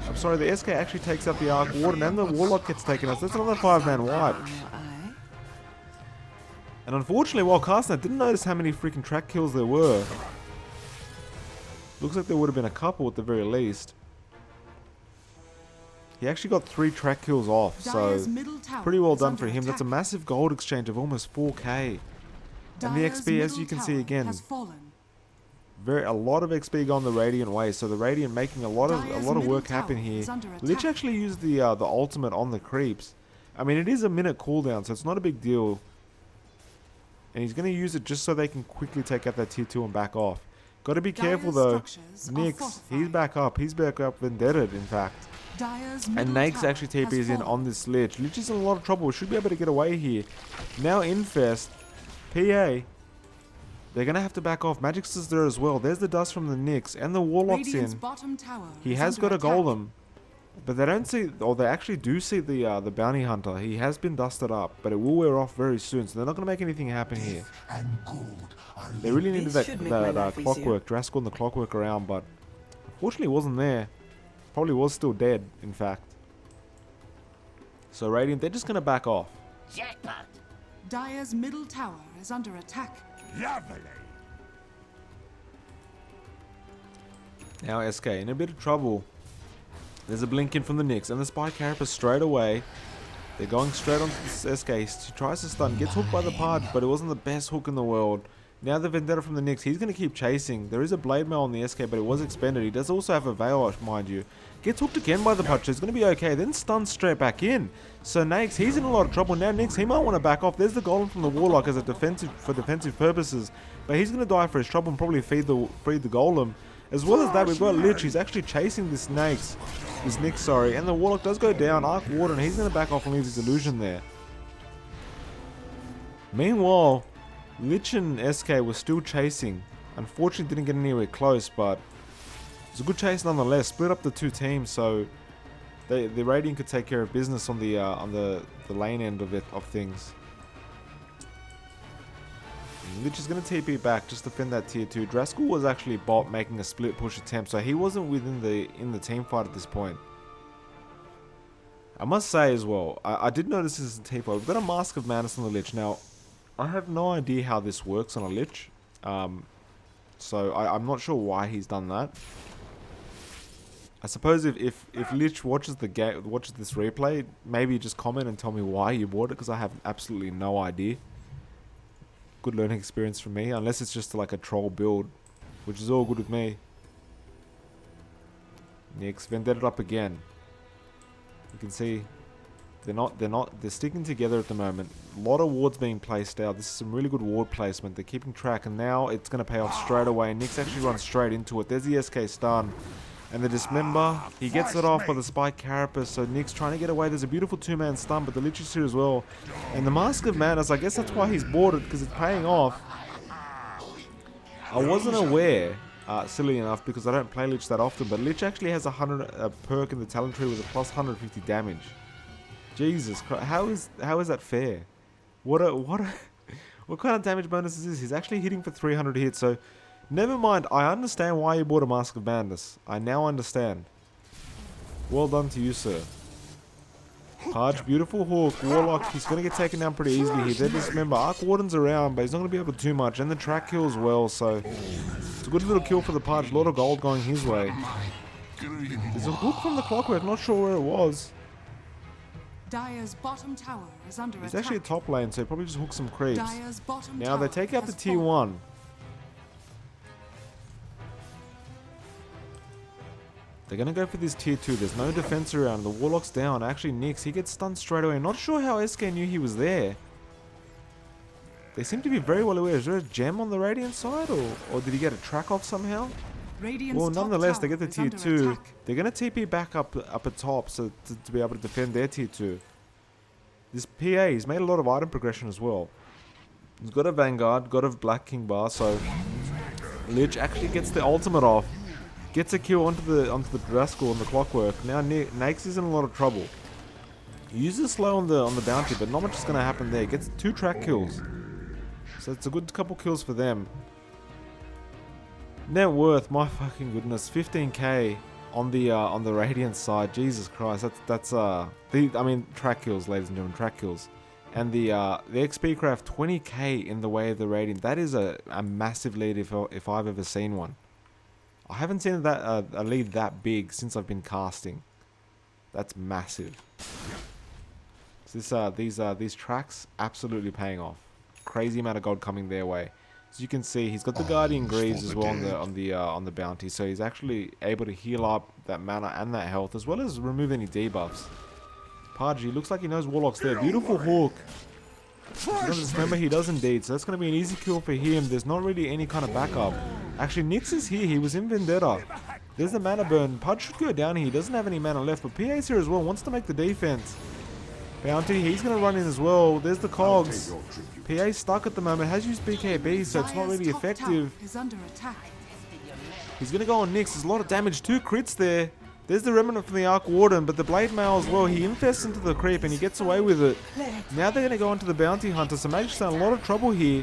I'm sorry, the SK actually takes out the Arc Warden and the Warlock gets taken out. So that's another 5-man wipe. And unfortunately, while casting, I didn't notice how many freaking track kills there were. Looks like there would have been a couple at the very least. He actually got 3 track kills off, so pretty well done for him. That's a massive gold exchange of almost 4k. And the XP, as you can see again, a lot of XP gone the Radiant way. So the Radiant making a lot of work happen here. Lich actually used the ultimate on the creeps. I mean, it is a minute cooldown, so it's not a big deal. And he's going to use it just so they can quickly take out that tier 2 and back off. Got to be careful though. Nyx, he's back up. He's back up vendetted, in fact. And Nakes actually TPs in on this Lich. Lich is in a lot of trouble. Should be able to get away here. Now Infest, PA, they're going to have to back off. Magikcster's there as well. There's the dust from the Nyx and the Warlock's in. He has got a golem. But they don't see, or they actually do see the bounty hunter. He has been dusted up, but it will wear off very soon. So they're not going to make anything happen here. They really needed that Clockwork, Draskyl and the Clockwork around, but unfortunately it wasn't there. Probably was still dead, in fact. So Radiant, they're just going to back off. Jackpot. Dire's middle tower is under attack. Lovely. Now SK in a bit of trouble. There's a blink in from the Nyx and the Spike Carapace straight away. They're going straight onto this SK. He tries to stun, gets hooked by the Pudge, but it wasn't the best hook in the world. Now the Vendetta from the Nyx, he's going to keep chasing. There is a Blade Mail on the SK, but it was expended. He does also have a Veil, mind you. Gets hooked again by the Pudge, so it's going to be okay. Then stuns straight back in. So Nakes, he's in a lot of trouble. Now Nyx, he might want to back off. There's the Golem from the Warlock as a for defensive purposes. But he's going to die for his trouble and probably feed the Golem. As well as that, we've got Lich, he's actually chasing this Nyx, sorry. And the Warlock does go down. Arc Warden, he's going to back off and leave his illusion there. Meanwhile, Lich and SK were still chasing. Unfortunately, didn't get anywhere close, but it was a good chase nonetheless. Split up the two teams, so the Radiant could take care of business on the lane end of things. Lich is going to TP back just to defend that tier 2. Draskyl was actually bot making a split push attempt, so he wasn't in the team fight at this point. I must say as well, I did notice this in team fight. We've got a Mask of Madness on the Lich. Now, I have no idea how this works on a Lich, so I'm not sure why he's done that. I suppose if Lich watches this replay, maybe just comment and tell me why you bought it, because I have absolutely no idea. Good learning experience for me, unless it's just like a troll build, which is all good with me. Nyx vendetted up again. You can see they're sticking together at the moment. A lot of wards being placed out. This is some really good ward placement. They're keeping track, and now it's going to pay off straight away. Nyx actually runs straight into it. There's the SK stun. And the Dismember, he gets it off by the Spike Carapace, so Nyx trying to get away. There's a beautiful 2-man stun, but the Lich is here as well. And the Mask of Madness, I guess that's why he's bought it, because it's paying off. I wasn't aware, silly enough, because I don't play Lich that often, but Lich actually has a perk in the talent tree with a plus 150 damage. Jesus Christ, how is that fair? What kind of damage bonus is this? He's actually hitting for 300 hits, so never mind. I understand why you bought a Mask of Madness. I now understand. Well done to you, sir. Pudge, beautiful hook. Warlock, he's going to get taken down pretty easily here. Then just remember, Arc Warden's around, but he's not going to be able to do much. And the track kill as well, so it's a good little kill for the Pudge. A lot of gold going his way. There's a hook from the Clockwork, not sure where it was. Dire's bottom tower is under He's attack. actually a top lane, so he probably just hook some creeps. Dire's bottom Now they tower take out the has tier fallen. 1. They're going to go for this tier 2. There's no defense around. The Warlock's down. Actually, Nyx, he gets stunned straight away. Not sure how SK knew he was there. They seem to be very well aware. Is there a gem on the Radiant side? Or did he get a track off somehow? Radiant's Well, top nonetheless, they tower get the is tier under 2. attack. They're going to TP back up at top so to be able to defend their tier 2. This PA, he's made a lot of item progression as well. He's got a Vanguard, got a Black King bar, so Lich actually gets the ultimate off. Gets a kill onto the Draskyl and the Clockwork. Now Nyx is in a lot of trouble. He uses slow on the bounty, but not much is going to happen there. Gets 2 track kills. So it's a good couple kills for them. Net worth, my fucking goodness, 15k on the Radiant side. Jesus Christ, that's I mean track kills, ladies and gentlemen, track kills. And the XP craft 20k in the way of the Radiant. That is a massive lead if I've ever seen one. I haven't seen that a lead that big since I've been casting. That's massive. So these tracks absolutely paying off. Crazy amount of gold coming their way. As you can see, he's got the Guardian Greaves as well on the bounty, so he's actually able to heal up that mana and that health as well as remove any debuffs. Pudge, he looks like he knows Warlock's there. Beautiful hook. Remember, he does indeed, so that's going to be an easy kill for him. There's not really any kind of backup. Actually, Nyx is here. He was in Vendetta. There's the mana burn. Pudge should go down here. He doesn't have any mana left, but PA's here as well. Wants to make the defense. Bounty, he's going to run in as well. There's the cogs. PA's stuck at the moment. Has used BKB, so it's not Dire's really top effective. tower is under attack. He's going to go on Nyx. There's a lot of damage. 2 crits there. There's the Remnant from the Arc Warden, but the Blade Mail as well. He infests into the creep and he gets away with it. Now they're going to go onto the Bounty Hunter, so Magikcster in a lot of trouble here.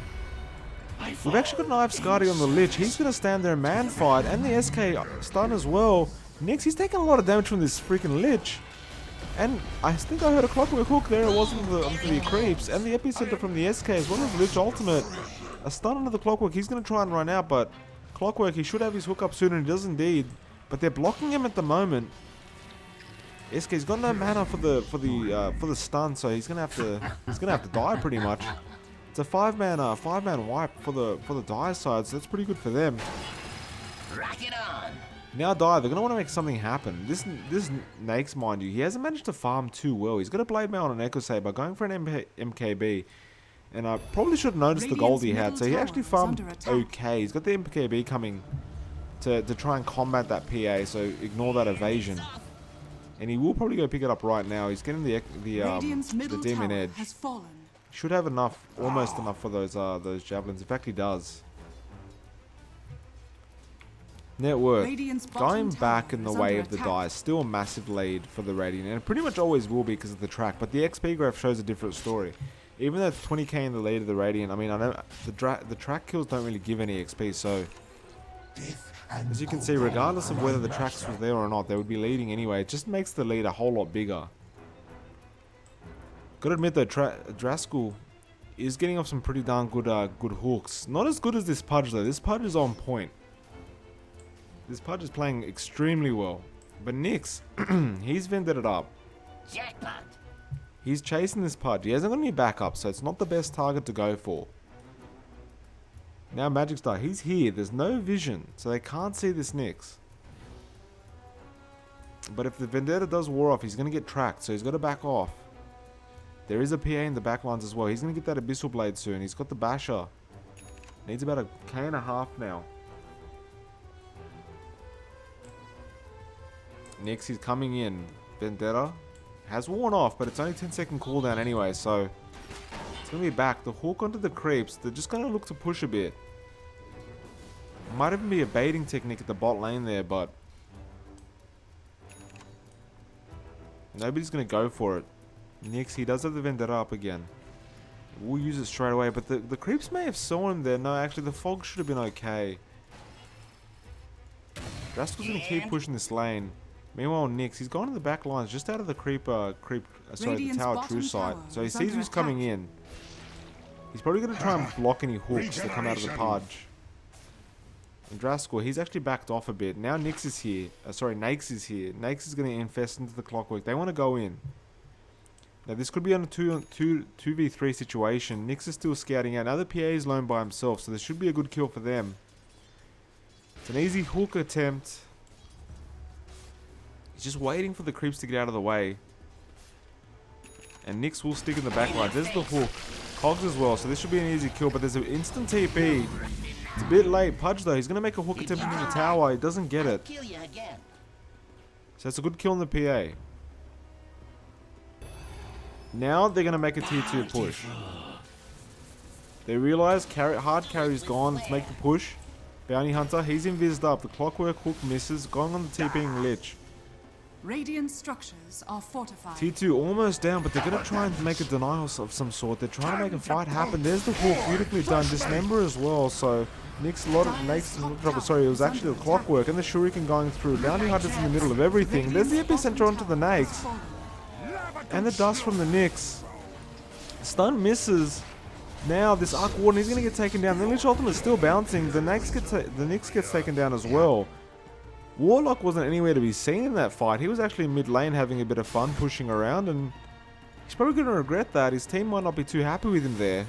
We've actually got an Eye of Skadi on the Lich. He's going to stand there and man fight, and the SK stun as well. Nyx, he's taking a lot of damage from this freaking Lich. And I think I heard a Clockwork Hook there. It wasn't onto the creeps, and the Epicenter from the SK as well as Lich Ultimate. A stun onto the Clockwork. He's going to try and run out, but Clockwork, he should have his hook up soon, and he does indeed. But they're blocking him at the moment. SK's got no mana for the stun, so he's gonna have to die pretty much. It's a 5-man wipe for the Dire side, so that's pretty good for them. Rock it on. Now Dire, they're gonna want to make something happen. This Nyx, mind you, he hasn't managed to farm too well. He's got a Blade Mail and an Echo Saber, going for an MKB. And I probably should have noticed the gold he had, so he actually farmed okay. He's got the MKB coming to try and combat that PA, so ignore that evasion. And he will probably go pick it up right now. He's getting the Demon Edge. Has fallen. Should have enough, almost enough for those javelins. In fact, he does. Net worth. Radiant's bottom Going tower back in the is way under of the attack. die. Still a massive lead for the Radiant. And it pretty much always will be because of the track. But the XP graph shows a different story. Even though it's 20k in the lead of the Radiant, I mean, I know the track kills don't really give any XP, so as you can see, regardless of whether the tracks was there or not, they would be leading anyway. It just makes the lead a whole lot bigger. Gotta admit though, Draskyl is getting off some pretty darn good hooks. Not as good as this Pudge though. This Pudge is on point. This Pudge is playing extremely well. But Nyx, he's vended it up. Jackpot. He's chasing this Pudge. He hasn't got any backup, so it's not the best target to go for. Now Magikcster, he's here. There's no vision, so they can't see this Nyx. But if the Vendetta does war off, he's going to get tracked, so he's got to back off. There is a PA in the backlines as well. He's going to get that Abyssal Blade soon. He's got the Basher. Needs about 1k now. Nyx, he's coming in. Vendetta has worn off, but it's only 10-second cooldown anyway, so it's going to be back. The hook onto the creeps, they're just going to look to push a bit. Might even be a baiting technique at the bot lane there, but nobody's going to go for it. Nyx, he does have the Vendetta up again. We'll use it straight away, but the creeps may have saw him there. No, actually, the fog should have been okay. Draskyl's going to keep pushing this lane. Meanwhile, Nyx, he's gone to the back lines, just out of the the tower true sight. So he sees who's coming in. He's probably going to try and block any hooks that come out of the Pudge. And Draskyl, he's actually backed off a bit. Now Nyx is here. Naix is here. Naix is going to infest into the clockwork. They want to go in. Now this could be on a 2v3 situation. Nyx is still scouting out. Now the PA is lone by himself, so this should be a good kill for them. It's an easy hook attempt. He's just waiting for the creeps to get out of the way. And Nyx will stick in the back line. There's the hook. Cogs as well, so this should be an easy kill, but there's an instant TP. It's a bit late. Pudge though, he's going to make a hook attempt into the tower. He doesn't get it. So it's a good kill on the PA. Now they're going to make a tier 2 push. They realize hard carry's gone. Let's make the push. Bounty Hunter, he's invised up. The clockwork hook misses. Going on the TPing Lich. Radiant structures are fortified. T2 almost down, but they're going to try and make a denial of some sort. They're trying to make a fight happen. There's the hook, beautifully done. Dismember as well, so Nyx a lot of trouble. Sorry, it was actually the clockwork and the shuriken going through. Bounty Hunter's in the middle of everything. There's the epicenter onto the Nyx. And the dust from the Nyx. Stun misses. Now this Arc Warden, he's going to get taken down. The Lich Ultimate is still bouncing. The Nyx gets taken down as well. Warlock wasn't anywhere to be seen in that fight. He was actually in mid lane having a bit of fun pushing around, and he's probably going to regret that. His team might not be too happy with him there.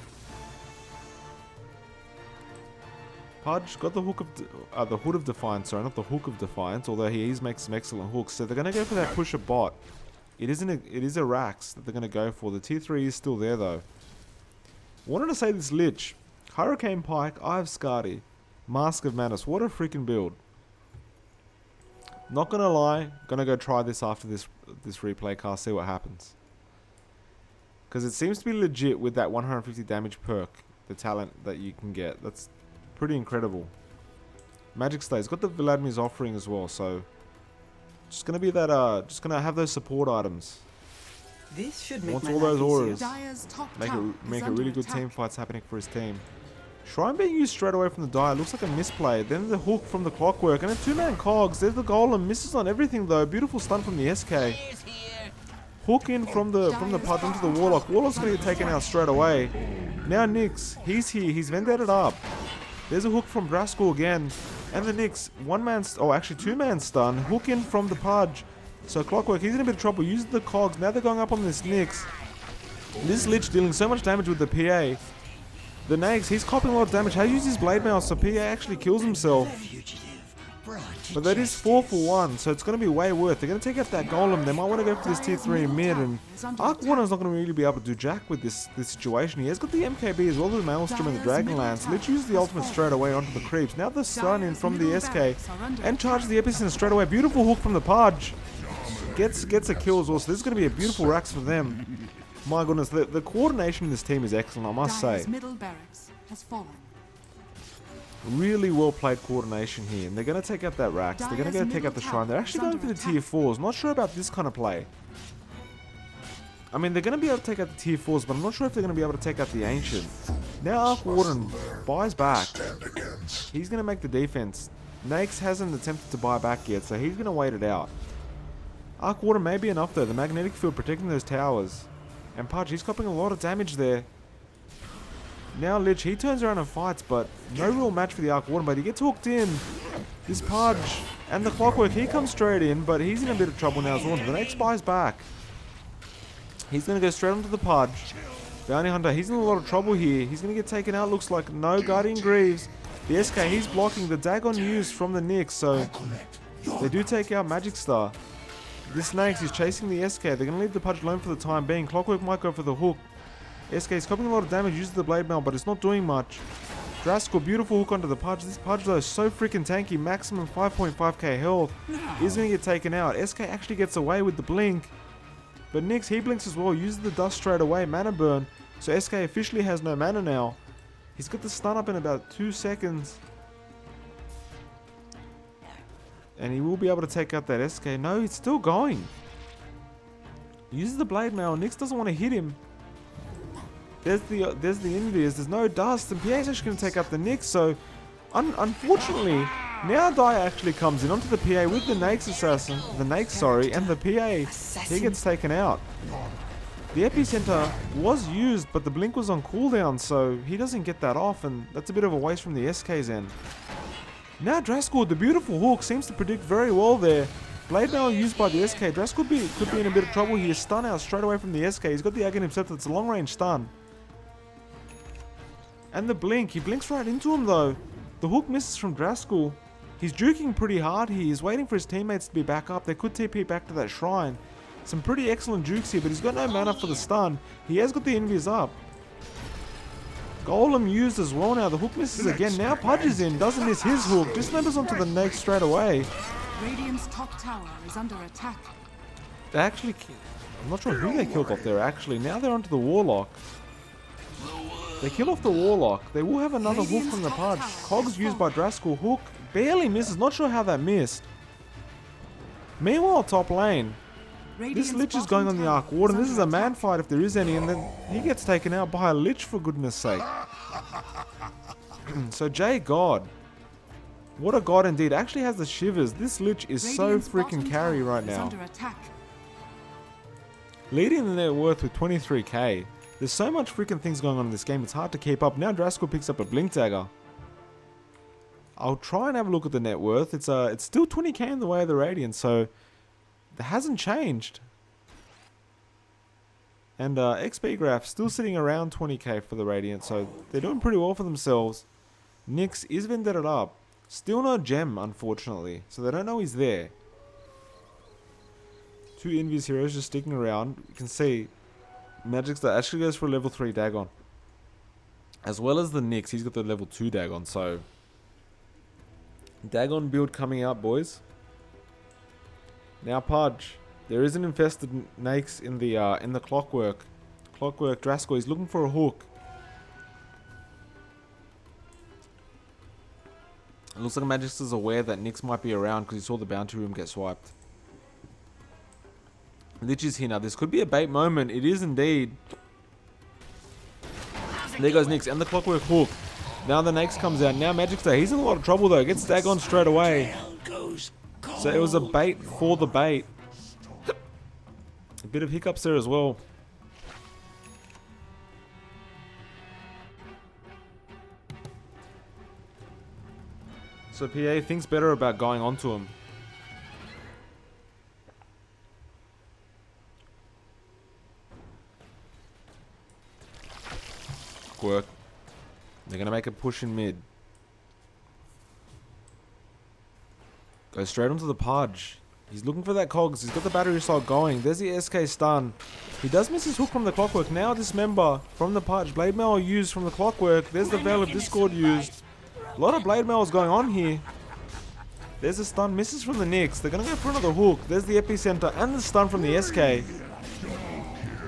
Pudge got the hook of the Hood of Defiance, sorry, not the Hook of Defiance, although he is making some excellent hooks. So they're going to go for that pusher bot. It is a Rax that they're going to go for. The tier 3 is still there though. Wanted to say this Lich, Hurricane Pike, Eye of Skadi, Mask of Madness. What a freaking build. Not gonna lie, gonna go try this after this replay cast, see what happens. Because it seems to be legit with that 150 damage perk, the talent that you can get. That's pretty incredible. Magikcster's got the Vladimir's offering as well, so just gonna be that just gonna have those support items. This should make Wants my all those life auras. Dyer's Make a really good team fights happening for his team. Shrine being used straight away from the Dire. Looks like a misplay. Then the hook from the clockwork. And a 2-man cogs. There's the golem. Misses on everything though. Beautiful stun from the SK. Hook in from the Pudge into the Warlock. Warlock's going to get taken out straight away. Now Nyx. He's here. He's vendated up. There's a hook from Draskyl again. And the Nyx. 2-man stun. Hook in from the Pudge. So clockwork. He's in a bit of trouble. Uses the cogs. Now they're going up on this Nyx. This Lich dealing so much damage with the PA. The Naix, he's copping a lot of damage. Has used his blade mail, so PA actually kills himself. But that is 4 for 1, so it's going to be way worth. They're going to take out that golem. They might want to go for this tier 3 mid, and Arc Warden's not going to really be able to do jack with this situation. He has got the MKB as well as the Maelstrom and the Dragonlance. Lich uses the ultimate straight away onto the creeps. Now the stun in from the SK and charges the Epicenter straight away. Beautiful hook from the Pudge. Gets a kill as well, so this is going to be a beautiful Rax for them. My goodness, the coordination in this team is excellent, I must say. Middle barracks has fallen. Really well played coordination here. And they're going to take out that Rax. They're going to go take out the Shrine. They're actually going for the tier 4s. Not sure about this kind of play. I mean, they're going to be able to take out the tier 4s, but I'm not sure if they're going to be able to take out the Ancient. Now Arc Warden buys back. He's going to make the defense. Naix hasn't attempted to buy back yet, so he's going to wait it out. Arc Warden may be enough though. The magnetic field protecting those towers. And Pudge, he's copping a lot of damage there. Now Lich, he turns around and fights, but no real match for the Arc Warden, but he gets hooked in. This Pudge and the Clockwork, he comes straight in, but he's in a bit of trouble now as well. The next buys back. He's going to go straight onto the Pudge. Bounty Hunter, he's in a lot of trouble here. He's going to get taken out, looks like. No Guardian Greaves. The SK, he's blocking the Dagon used from the Nyx, so they do take out Magikcster. This Naix is chasing the SK. They're going to leave the Pudge alone for the time being. Clockwork might go for the hook. SK is copying a lot of damage, uses the blade mail, but it's not doing much. Draskyl, beautiful hook onto the Pudge. This Pudge though is so freaking tanky. Maximum 5.5k health. Is going to get taken out. SK actually gets away with the blink. But Nyx, he blinks as well. Uses the dust straight away. Mana burn. So SK officially has no mana now. He's got the stun up in about 2 seconds. And he will be able to take out that SK. No, it's still going. Uses the blade mail. Nyx doesn't want to hit him. There's the Invis. There's no dust, and PA's actually going to take out the Nyx. So, unfortunately, now Dai actually comes in onto the PA with the Nyx assassin, and the PA. He gets taken out. The epicenter was used, but the blink was on cooldown, so he doesn't get that off, and that's a bit of a waste from the SK's end. Now Draskyl, the beautiful hook, seems to predict very well there. Blade mail used by the SK. Draskyl could be in a bit of trouble here. Stun out straight away from the SK. He's got the Aghanim Scepter. It's a long range stun. And the blink. He blinks right into him though. The hook misses from Draskyl. He's juking pretty hard here. He's waiting for his teammates to be back up. They could TP back to that shrine. Some pretty excellent jukes here, but he's got no mana for the stun. He has got the Invis up. Golem used as well now. The hook misses again. Now Pudge is in. Doesn't miss his hook. Dismembers onto the neck straight away. Radiant's top tower is under attack. They actually... I'm not sure who they killed off there actually. Now they're onto the Warlock. They kill off the Warlock. They will have another hook from the Pudge. Cogs used by Draskyl. Hook barely misses. Not sure how that missed. Meanwhile, top lane. This Lich is going on the Arc Warden. This is a man fight if there is any, and then he gets taken out by a Lich for goodness sake. So Jay God. What a god indeed. Actually has the shivers. This Lich is so freaking carry right now. Leading the net worth with 23k. There's so much freaking things going on in this game, it's hard to keep up. Now Draskyl picks up a Blink Dagger. I'll try and have a look at the net worth. It's still 20k in the way of the Radiant, so that hasn't changed. And XP graph still sitting around 20k for the Radiant, so they're doing pretty well for themselves. Nyx is vendetted up. Still no gem, unfortunately, so they don't know he's there. Two Invis heroes just sticking around. You can see Magikcster actually goes for a level 3 Dagon. As well as the Nyx, he's got the level 2 Dagon, so Dagon build coming out, boys. Now Pudge. There is an infested Nyx in the Clockwork. Clockwork Draskyl, he's looking for a hook. It looks like Magikcster's aware that Nyx might be around because he saw the bounty room get swiped. Lich is here now. This could be a bait moment. It is indeed. There goes Nyx and the Clockwork hook. Now the Nyx comes out. Now Magikcster, he's in a lot of trouble though. Gets Dagon straight away. So it was a bait for the bait. A bit of hiccups there as well. So PA thinks better about going onto him. Work. They're going to make a push in mid. Go straight onto the Pudge. He's looking for that Cogs. He's got the battery assault going. There's the SK stun. He does miss his hook from the Clockwork. Now Dismember from the Pudge. Blade Mail used from the Clockwork. There's the Veil of Discord used. A lot of Blade Mails going on here. There's a stun. Misses from the Nyx. They're going to go for another hook. There's the Epicenter and the stun from the SK.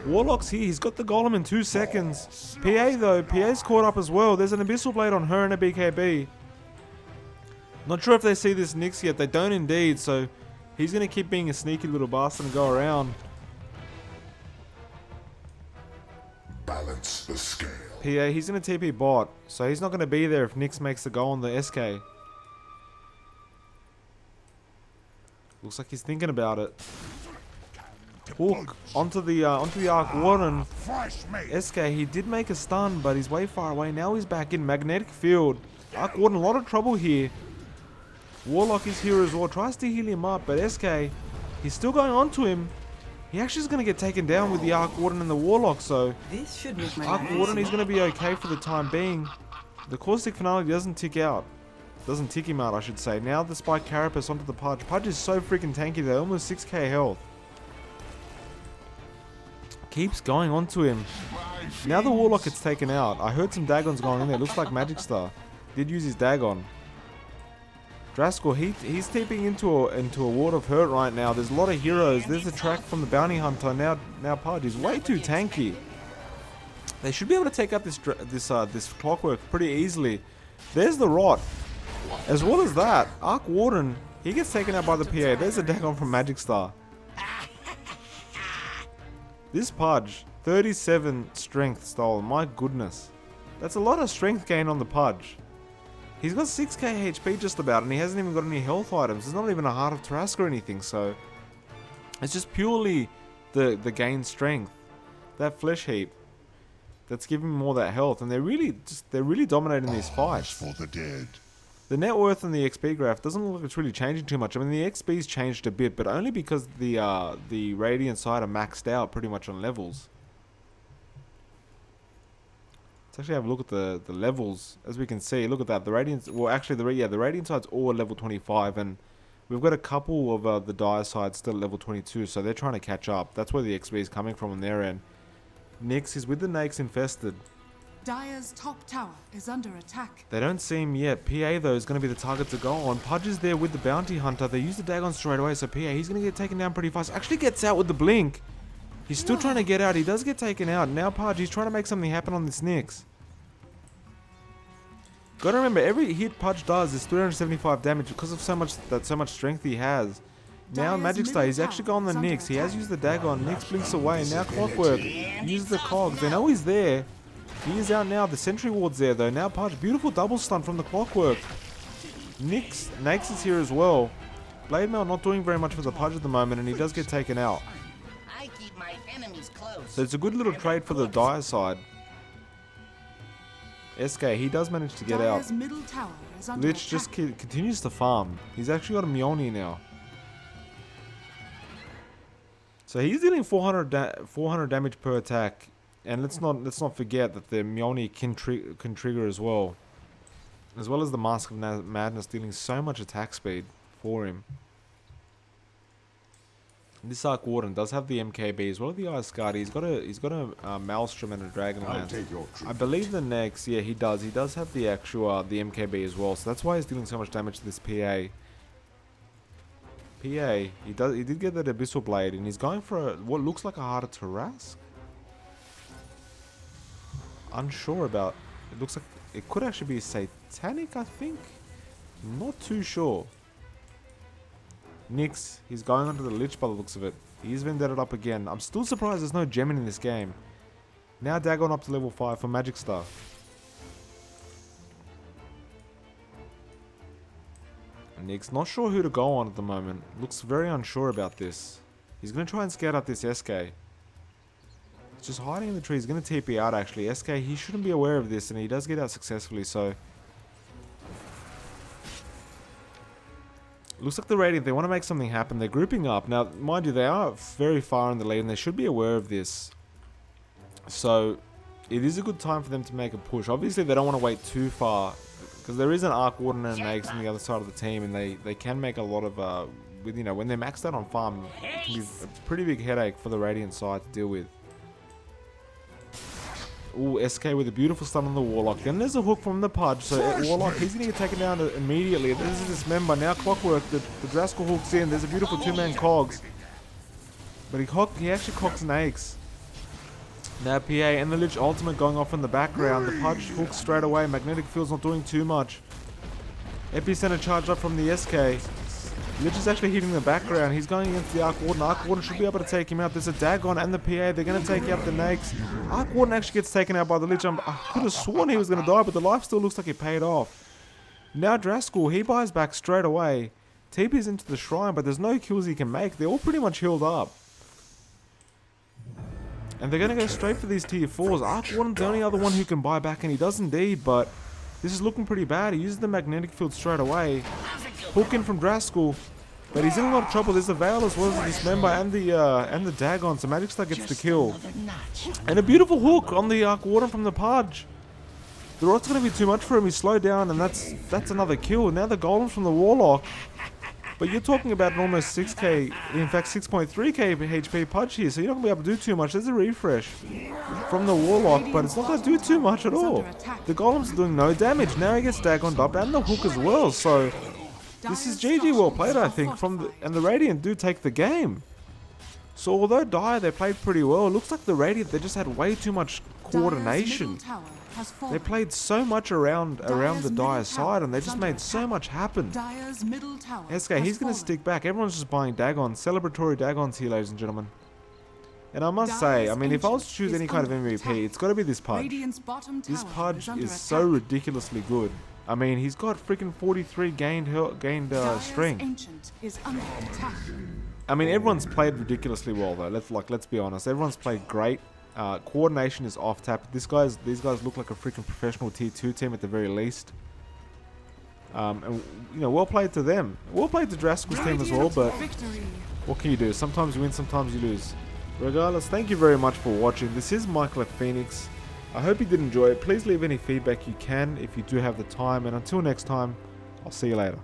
Warlock's here. He's got the Golem in 2 seconds. PA though. PA's caught up as well. There's an Abyssal Blade on her and a BKB. Not sure if they see this Nyx yet. They don't indeed. So he's going to keep being a sneaky little bastard and go around. Balance the scale. PA, he's going to TP bot. So he's not going to be there if Nyx makes the goal on the SK. Looks like he's thinking about it. Hook onto the Arc Warden. SK, he did make a stun, but he's way far away. Now he's back in Magnetic Field. Arc Warden, a lot of trouble here. Warlock is here as well. Tries to heal him up, but SK, he's still going on to him. He actually is going to get taken down with the Arc Warden and the Warlock, so This should make my Arc Warden is going to be okay for the time being. The Caustic Finality doesn't tick out. Doesn't tick him out, I should say. Now the Spike Carapace onto the Pudge. Pudge is so freaking tanky though, almost 6k health. Keeps going onto him. Now the Warlock gets taken out. I heard some Dagons going in there. Looks like Magikcster did use his Dagon. Draskyl, he's TPing into a ward of hurt right now. There's a lot of heroes. There's a track from the Bounty Hunter. Now Pudge is way too tanky. They should be able to take out this Clockwork pretty easily. There's the Rot. As well as that, Arc Warden, he gets taken out by the PA. There's a Dagon from Magikcster. This Pudge, 37 strength stolen. My goodness. That's a lot of strength gain on the Pudge. He's got 6k HP just about, and he hasn't even got any health items. There's not even a Heart of Draskyl or anything, so... It's just purely the gain strength. That flesh heap. That's giving him more that health, and they're really dominating these fights. For the dead. The net worth and the XP graph doesn't look like it's really changing too much. I mean, the XP's changed a bit, but only because the Radiant side are maxed out pretty much on levels. Let's actually have a look at the levels. As we can see, look at that. The Radiant, well, actually, the Radiant side's all level 25, and we've got a couple of the Dire sides still at level 22, so they're trying to catch up. That's where the XP is coming from on their end. Nyx is with the Nakes infested. Dire's top tower is under attack. They don't see him yet. PA, though, is going to be the target to go on. Pudge is there with the Bounty Hunter. They use the Dagon straight away, so PA, he's going to get taken down pretty fast. Actually gets out with the Blink. He's still trying to get out. He does get taken out. Now Pudge, he's trying to make something happen on this Nyx. Gotta remember, every hit Pudge does is 375 damage because of so much strength he has. Now Magikcster, he's actually gone the Nyx. He has used the Dagon. Nyx blinks away. Now Clockwork uses the Cogs. They know he's there. He is out now. The Sentry Ward's there though. Now Pudge, beautiful double stun from the Clockwork. Nyx is here as well. Blade Mail not doing very much for the Pudge at the moment, and he does get taken out. I keep my enemies close. So it's a good little trade for the Dire side. SK, he does manage to get out. Dire's middle tower is under Lich just attack. continues to farm. He's actually got a Mjolnir now. So he's dealing 400 damage per attack, and let's not forget that the Mjolnir can trigger as well as the Mask of Madness, dealing so much attack speed for him. This Arc Warden does have the MKB as well as the Ice Guard. He's got a Maelstrom and a Dragonlance. I believe the next, yeah, he does. He does have the actual the MKB as well. So that's why he's dealing so much damage to this PA. He did get that Abyssal Blade, and he's going for what looks like a Heart of Draskyl. Unsure about. It looks like it could actually be Satanic, I think. Not too sure. Nyx, he's going onto the Lich by the looks of it. He's vendetted up again. I'm still surprised there's no Gemin in this game. Now Dagon up to level 5 for Magikcster. Nyx, not sure who to go on at the moment. Looks very unsure about this. He's going to try and scout out this SK. He's just hiding in the tree. He's going to TP out actually. SK, he shouldn't be aware of this, and he does get out successfully, so... Looks like the Radiant, they want to make something happen. They're grouping up. Now, mind you, they are very far in the lead, and they should be aware of this. So, it is a good time for them to make a push. Obviously, they don't want to wait too far, because there is an Arc Warden and an Axe on the other side of the team, and they can make a lot of, when they're maxed out on farm, it can be a pretty big headache for the Radiant side to deal with. Ooh, SK with a beautiful stun on the Warlock. Then there's a hook from the Pudge. So Warlock, he's going to get taken down immediately. This is Dismember. Now Clockwork, the Draskyl hooks in. There's a beautiful two-man Cogs. But he actually cocks an Axe. Now PA and the Lich ultimate going off in the background. The Pudge hooks straight away. Magnetic Field's not doing too much. Epicenter charged up from the SK. Lich is actually hitting the background. He's going against the Arc Warden. Arc Warden should be able to take him out. There's a Dagon and the PA. They're going to take out the Nakes. Arc Warden actually gets taken out by the Lich. I could have sworn he was going to die, but the life still looks like it paid off. Now Draskyl, he buys back straight away. TP's into the shrine, but there's no kills he can make. They're all pretty much healed up. And they're going to go straight for these tier 4s. Arc Warden's the only other one who can buy back, and he does indeed, but this is looking pretty bad. He uses the magnetic field straight away. Hook in from Draskyl, but he's in a lot of trouble. There's the Veil as well as the Dismember and the Dagon, so Magikcster gets the kill. And a beautiful hook on the Arc Warden from the Pudge. The rot's going to be too much for him. He's slowed down, and that's another kill. Now the Golems from the Warlock. But you're talking about an almost 6k, in fact 6.3k HP Pudge here, so you're not going to be able to do too much. There's a refresh from the Warlock, but it's not going to do too much at all. The Golems are doing no damage. Now he gets Dagoned up, and the hook as well, so this is GG well played, I think, and the Radiant do take the game. So although Dire, they played pretty well, it looks like the Radiant, they just had way too much coordination. They played so much around the Dire side, and they just made so much happen. SK, he's going to stick back. Everyone's just buying Dagons. Celebratory Dagons here, ladies and gentlemen. And I must say, I mean, if I was to Ancient choose is any kind of under MVP, attack. it's got to be this Pudge. Radiant's bottom tower This Pudge under is attack. so ridiculously good. I mean, he's got freaking 43 gained Dire's strength. Ancient is under attack. I mean, everyone's played ridiculously well though. Let's be honest. Everyone's played great. Coordination is off tap. These guys look like a freaking professional tier 2 team at the very least. And you know, well played to them. Well played to Draskyl's team as well. But Victory. what can you do? Sometimes you win, sometimes you lose. Regardless, thank you very much for watching. This is Michael F. Phoenix. I hope you did enjoy it. Please leave any feedback you can if you do have the time. And until next time, I'll see you later.